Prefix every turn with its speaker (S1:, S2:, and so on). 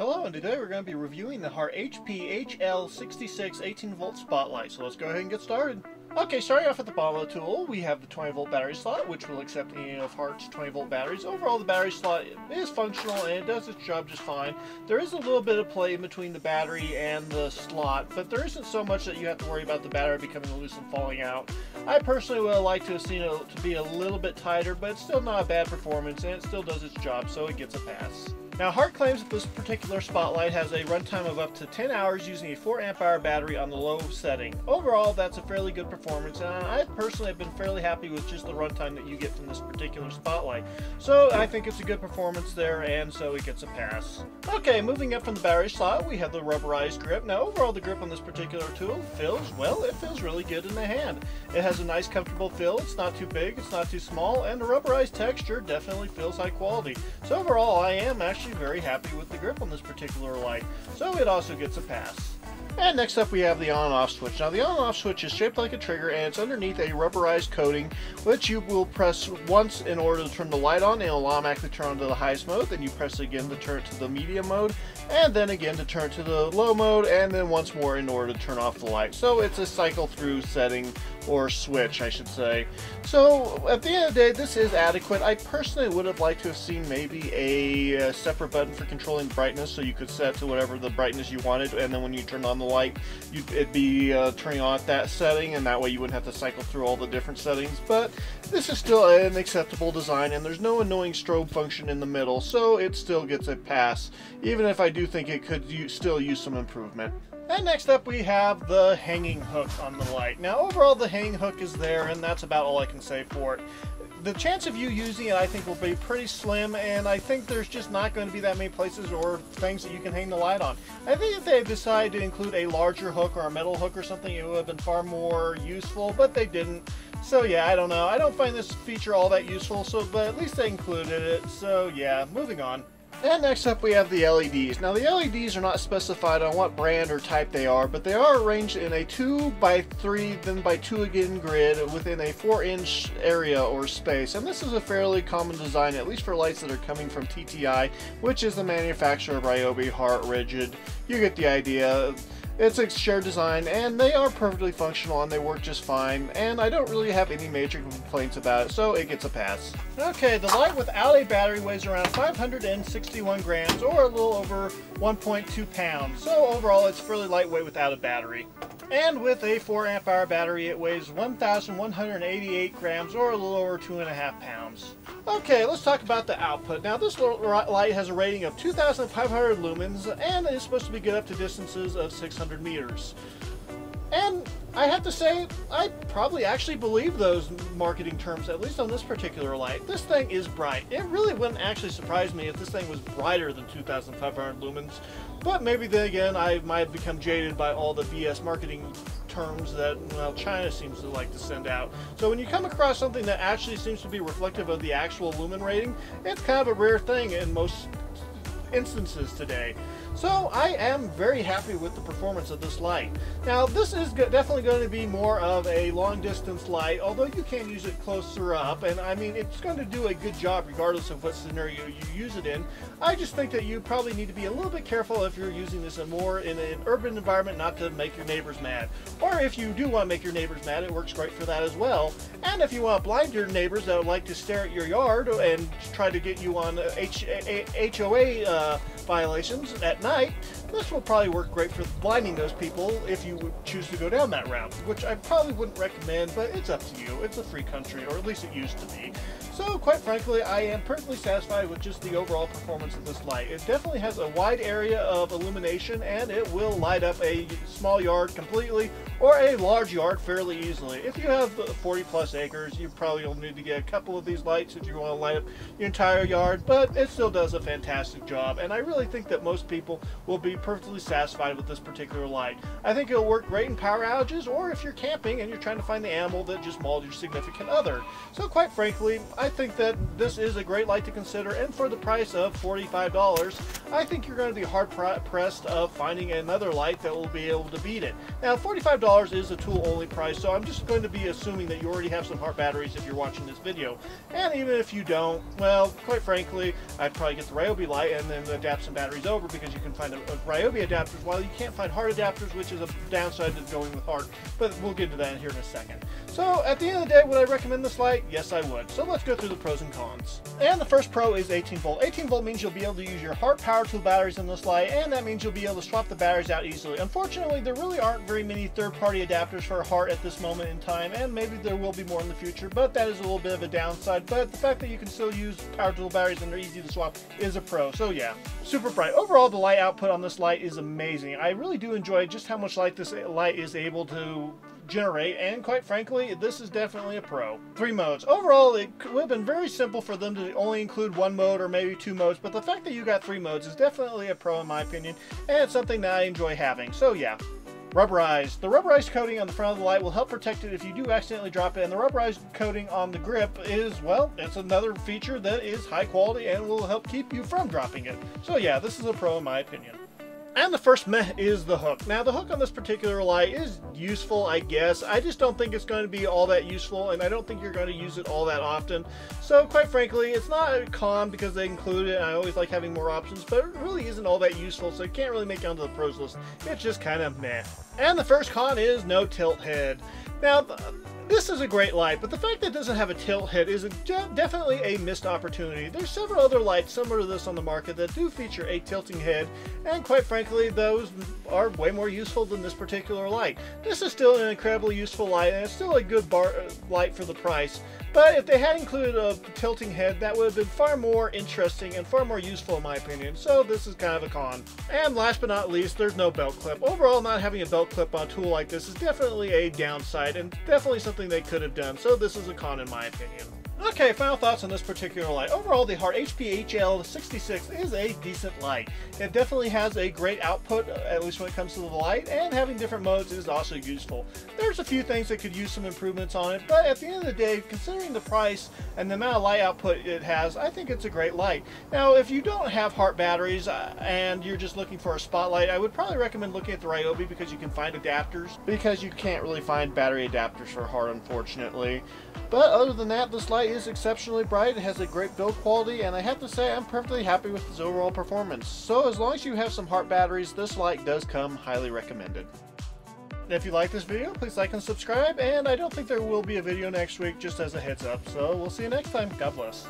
S1: Hello, and today we're going to be reviewing the Hart HP HL66 18-volt spotlight. So let's go ahead and get started. Okay, starting off at the bottom of the tool, we have the 20-volt battery slot, which will accept any of Hart's 20-volt batteries. Overall, the battery slot is functional and it does its job just fine. There is a little bit of play in between the battery and the slot, but there isn't so much that you have to worry about the battery becoming loose and falling out. I personally would have liked to have seen it to be a little bit tighter, but it's still not a bad performance and it still does its job, so it gets a pass. Now, Hart claims that this particular spotlight has a runtime of up to 10 hours using a 4 amp hour battery on the low setting. Overall, that's a fairly good performance, and I personally have been fairly happy with just the runtime that you get from this particular spotlight. So I think it's a good performance there, and so it gets a pass. Okay, moving up from the battery slot, we have the rubberized grip. Now, overall, the grip on this particular tool feels really good in the hand. It has a nice, comfortable feel. It's not too big, it's not too small, and the rubberized texture definitely feels high quality. So overall, I am actually very happy with the grip on this particular light, so it also gets a pass. And next up we have the on and off switch. Now the on and off switch is shaped like a trigger and it's underneath a rubberized coating which you will press once in order to turn the light on and it'll automatically turn on to the highest mode, then you press again to turn it to the medium mode, and then again to turn to the low mode, and then once more in order to turn off the light. So it's a cycle through setting, or switch I should say. So at the end of the day, this is adequate. I personally would have liked to have seen maybe a separate button for controlling brightness so you could set to whatever the brightness you wanted, and then when you turn on the light it'd be turning on at that setting, and that way you wouldn't have to cycle through all the different settings. But this is still an acceptable design and there's no annoying strobe function in the middle, so it still gets a pass, even if I do think it could still use some improvement. And next up we have the hanging hook on the light. Now overall the hanging hook is there and that's about all I can say for it. The chance of you using it I think will be pretty slim, and I think there's just not going to be that many places or things that you can hang the light on. I think if they decided to include a larger hook or a metal hook or something, it would have been far more useful, but they didn't. So yeah, I don't know. I don't find this feature all that useful, but at least they included it. So yeah, moving on. And next up we have the LEDs. Now the LEDs are not specified on what brand or type they are, but they are arranged in a 2x3 then by 2 again grid within a 4-inch area or space. And this is a fairly common design, at least for lights that are coming from TTI, which is the manufacturer of Ryobi, Hart, Rigid. You get the idea. It's a shared design and they are perfectly functional and they work just fine, and I don't really have any major complaints about it, so it gets a pass. Okay, the light without a battery weighs around 561 grams or a little over 1.2 pounds, so overall it's fairly lightweight without a battery. And with a 4 amp hour battery it weighs 1,188 grams or a little over 2.5 pounds. Okay, let's talk about the output. Now this light has a rating of 2,500 lumens and is supposed to be good up to distances of 600 meters. And I have to say, I probably actually believe those marketing terms, at least on this particular light. This thing is bright. It really wouldn't actually surprise me if this thing was brighter than 2,500 lumens, but maybe then again I might have become jaded by all the BS marketing terms that, well, China seems to like to send out. So when you come across something that actually seems to be reflective of the actual lumen rating, it's kind of a rare thing in most instances today. So I am very happy with the performance of this light. Now this is definitely going to be more of a long distance light, although you can use it closer up, and I mean it's going to do a good job regardless of what scenario you use it in. I just think that you probably need to be a little bit careful if you're using this more in an urban environment, not to make your neighbors mad. Or if you do want to make your neighbors mad, it works great for that as well. And if you want to blind your neighbors that would like to stare at your yard and try to get you on HOA violations at night, this will probably work great for blinding those people if you would choose to go down that route, which I probably wouldn't recommend, but it's up to you. It's a free country, or at least it used to be. So quite frankly, I am perfectly satisfied with just the overall performance of this light. It definitely has a wide area of illumination and it will light up a small yard completely or a large yard fairly easily. If you have 40 plus acres, you probably will need to get a couple of these lights if you want to light up your entire yard, but it still does a fantastic job, and I really think that most people will be perfectly satisfied with this particular light. I think it'll work great in power outages or if you're camping and you're trying to find the animal that just mauled your significant other. So quite frankly, I think that this is a great light to consider, and for the price of $45, I think you're going to be hard-pressed of finding another light that will be able to beat it. Now, $45 is a tool-only price, so I'm just going to be assuming that you already have some HART batteries if you're watching this video. And even if you don't, well, quite frankly, I'd probably get the Ryobi light and then adapt some batteries over, because you can find a Ryobi adapters while you can't find HART adapters, which is a downside to going with HART, but we'll get into that here in a second. So at the end of the day, would I recommend this light? Yes, I would. So let's go through the pros and cons. And the first pro is 18 volt. 18 volt means you'll be able to use your HART power tool batteries in this light, and that means you'll be able to swap the batteries out easily. Unfortunately, there really aren't very many third-party adapters for HART at this moment in time, and maybe there will be more in the future, but that is a little bit of a downside. But the fact that you can still use power tool batteries and they're easy to swap is a pro. So yeah, super bright. Overall, the light output on this light is amazing. I really do enjoy just how much light this light is able to generate, and quite frankly, this is definitely a pro. 3 modes. Overall, it would have been very simple for them to only include 1 mode or maybe 2 modes, but the fact that you got 3 modes is definitely a pro in my opinion, and it's something that I enjoy having. So yeah. Rubberized. The rubberized coating on the front of the light will help protect it if you do accidentally drop it, and the rubberized coating on the grip is, well, it's another feature that is high quality and will help keep you from dropping it. So yeah, this is a pro in my opinion. And the first meh is the hook. Now, the hook on this particular light is useful, I guess. I just don't think it's going to be all that useful, and I don't think you're going to use it all that often. So, quite frankly, it's not a con because they include it, and I always like having more options, but it really isn't all that useful, so it can't really make it onto the pros list. It's just kind of meh. And the first con is no tilt head. Now, this is a great light, but the fact that it doesn't have a tilt head is definitely a missed opportunity. There's several other lights similar to this on the market that do feature a tilting head, and quite frankly, those are way more useful than this particular light. This is still an incredibly useful light, and it's still a good light for the price, but if they had included a tilting head, that would have been far more interesting and far more useful in my opinion, so this is kind of a con. And last but not least, there's no belt clip. Overall, not having a belt clip on a tool like this is definitely a downside, and definitely something they could have done, so this is a con in my opinion. Okay, final thoughts on this particular light. Overall, the HART HP-HL66 is a decent light. It definitely has a great output, at least when it comes to the light, and having different modes is also useful. There's a few things that could use some improvements on it, but at the end of the day, considering the price and the amount of light output it has, I think it's a great light. Now, if you don't have HART batteries and you're just looking for a spotlight, I would probably recommend looking at the Ryobi because you can find adapters, because you can't really find battery adapters for HART, unfortunately. But other than that, this light is exceptionally bright. It has a great build quality, and I have to say I'm perfectly happy with its overall performance. So as long as you have some HART batteries, this light does come highly recommended. If you like this video, please like and subscribe, and I don't think there will be a video next week, just as a heads up. So we'll see you next time. God bless.